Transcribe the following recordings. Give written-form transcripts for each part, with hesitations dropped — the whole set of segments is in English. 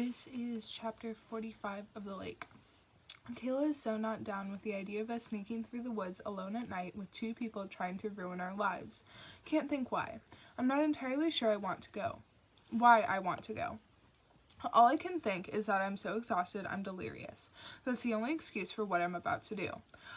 This is chapter 45 of The Lake. Kayla is so not down with the idea of us sneaking through the woods alone at night with two people trying to ruin our lives. Can't think why. I'm not entirely sure why I want to go. All I can think is that I'm so exhausted I'm delirious. That's the only excuse for what I'm about to do.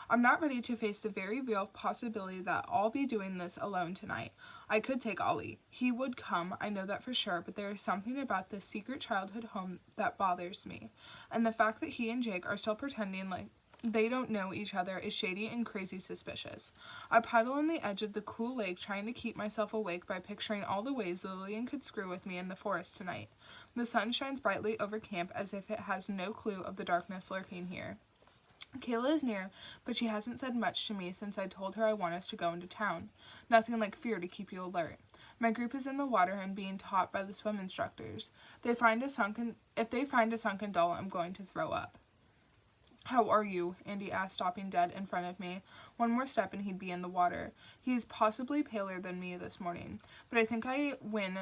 I'm not ready to face the very real possibility that I'll be doing this alone tonight. I could take Ollie. He would come, I know that for sure, but there is something about this secret childhood home that bothers me. And the fact that he and Jake are still pretending like they don't know each other is shady and crazy suspicious. I paddle on the edge of the cool lake trying to keep myself awake by picturing all the ways Lillian could screw with me in the forest tonight. The sun shines brightly over camp as if it has no clue of the darkness lurking here. Kayla is near, but she hasn't said much to me since I told her I want us to go into town. Nothing like fear to keep you alert. My group is in the water and being taught by the swim instructors. If they find a sunken doll, I'm going to throw up. "How are you?" Andy asked, stopping dead in front of me. One more step and he'd be in the water. He is possibly paler than me this morning, but I think I win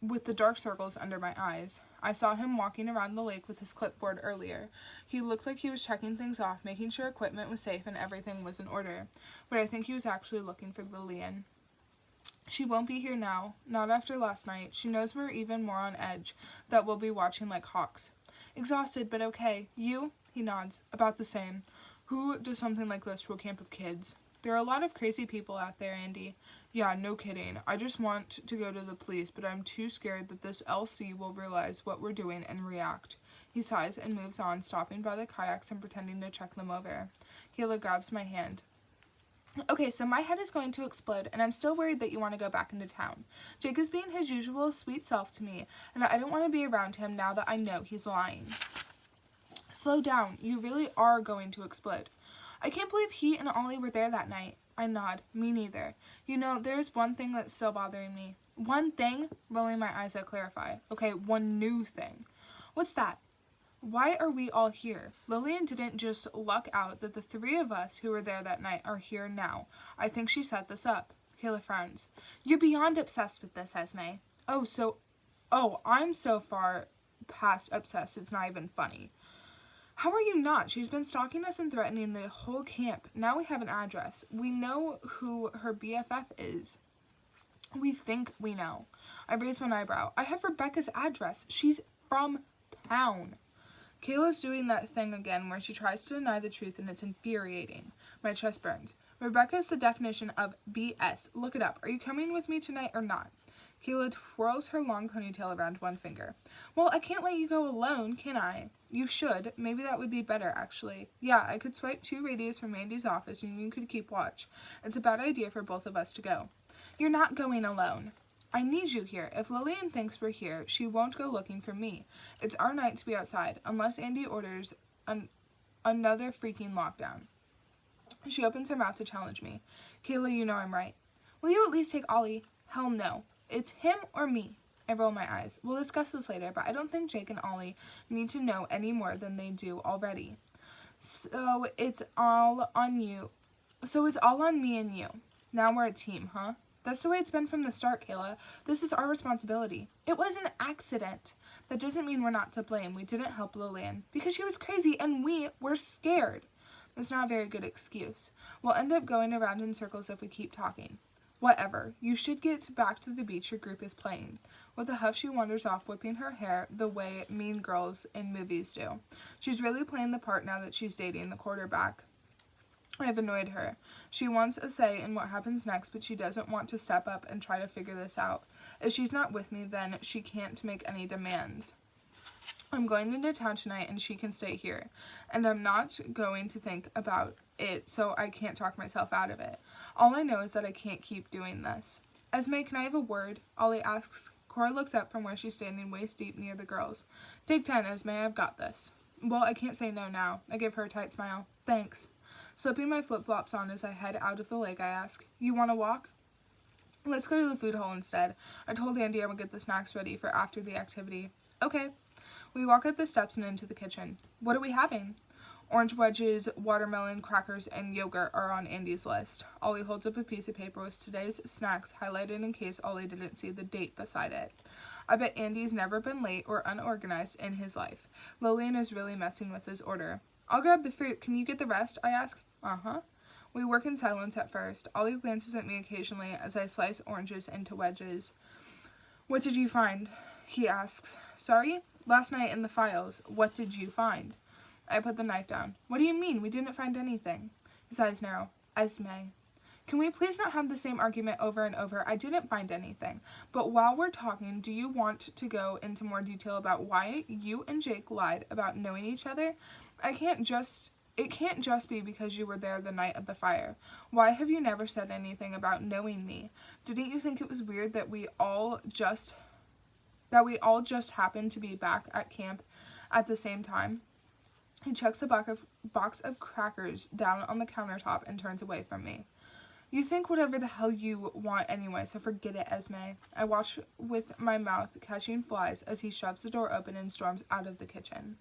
with the dark circles under my eyes. I saw him walking around the lake with his clipboard earlier. He looked like he was checking things off, making sure equipment was safe and everything was in order, but I think he was actually looking for Lillian. She won't be here now, not after last night. She knows we're even more on edge, that we'll be watching like hawks. Exhausted, but okay. You? He nods. About the same. Who does something like this to a camp of kids? There are a lot of crazy people out there, Andy. Yeah, no kidding. I just want to go to the police, but I'm too scared that this LC will realize what we're doing and react. He sighs and moves on, stopping by the kayaks and pretending to check them over. Kayla grabs my hand. Okay, so my head is going to explode, and I'm still worried that you want to go back into town. Jake is being his usual sweet self to me, and I don't want to be around him now that I know he's lying. Slow down. You really are going to explode. I can't believe he and Ollie were there that night. I nod. Me neither. You know, there's one thing that's still bothering me. One thing? Rolling my eyes, I clarify. Okay, one new thing. What's that? Why are we all here? Lillian didn't just luck out that the three of us who were there that night are here now. I think she set this up. Kayla frowns. You're beyond obsessed with this, Esme. I'm so far past obsessed it's not even funny. How are you not? She's been stalking us and threatening the whole camp. Now we have an address. We know who her BFF is. We think we know. I raise one eyebrow. I have Rebecca's address. She's from town. Kayla's doing that thing again where she tries to deny the truth and it's infuriating. My chest burns. Rebecca is the definition of BS. Look it up. Are you coming with me tonight or not? Kayla twirls her long ponytail around one finger. Well, I can't let you go alone, can I? You should. Maybe that would be better, actually. Yeah, I could swipe 2 radios from Mandy's office and you could keep watch. It's a bad idea for both of us to go. You're not going alone. I need you here. If Lillian thinks we're here, she won't go looking for me. It's our night to be outside, unless Andy orders another freaking lockdown. She opens her mouth to challenge me. Kayla, you know I'm right. Will you at least take Ollie? Hell no. It's him or me. I roll my eyes. We'll discuss this later, but I don't think Jake and Ollie need to know any more than they do already. So it's all on you. So it's all on me and you. Now we're a team, huh? That's the way it's been from the start, Kayla. This is our responsibility. It was an accident. That doesn't mean we're not to blame. We didn't help Lillian because she was crazy and we were scared. That's not a very good excuse. We'll end up going around in circles if we keep talking. Whatever. You should get back to the beach your group is playing. With a huff, she wanders off, whipping her hair the way mean girls in movies do. She's really playing the part now that she's dating the quarterback. I've annoyed her. She wants a say in what happens next, but she doesn't want to step up and try to figure this out. If she's not with me, then she can't make any demands. I'm going into town tonight and she can stay here. And I'm not going to think about it, so I can't talk myself out of it. All I know is that I can't keep doing this. Esme, can I have a word? Ollie asks. Cora looks up from where she's standing waist deep near the girls. Take 10, Esme, I've got this. Well, I can't say no now. I give her a tight smile. Thanks. Slipping my flip-flops on as I head out of the lake, I ask, you want to walk? Let's go to the food hall instead. I told Andy I would get the snacks ready for after the activity. Okay. We walk up the steps and into the kitchen. What are we having? Orange wedges, watermelon, crackers, and yogurt are on Andy's list. Ollie holds up a piece of paper with today's snacks highlighted in case Ollie didn't see the date beside it. I bet Andy's never been late or unorganized in his life. Lillian is really messing with his order. I'll grab the fruit. Can you get the rest? I ask. Uh-huh. We work in silence at first. Ollie glances at me occasionally as I slice oranges into wedges. What did you find? He asks. Sorry? Last night in the files. What did you find? I put the knife down. What do you mean? We didn't find anything. His eyes narrow. Esme. Can we please not have the same argument over and over? I didn't find anything. But while we're talking, do you want to go into more detail about why you and Jake lied about knowing each other? It can't just be because you were there the night of the fire. Why have you never said anything about knowing me? Didn't you think it was weird that we all just happened to be back at camp at the same time? He chucks a box of crackers down on the countertop and turns away from me. You think whatever the hell you want anyway, so forget it, Esme. I watch with my mouth catching flies as he shoves the door open and storms out of the kitchen.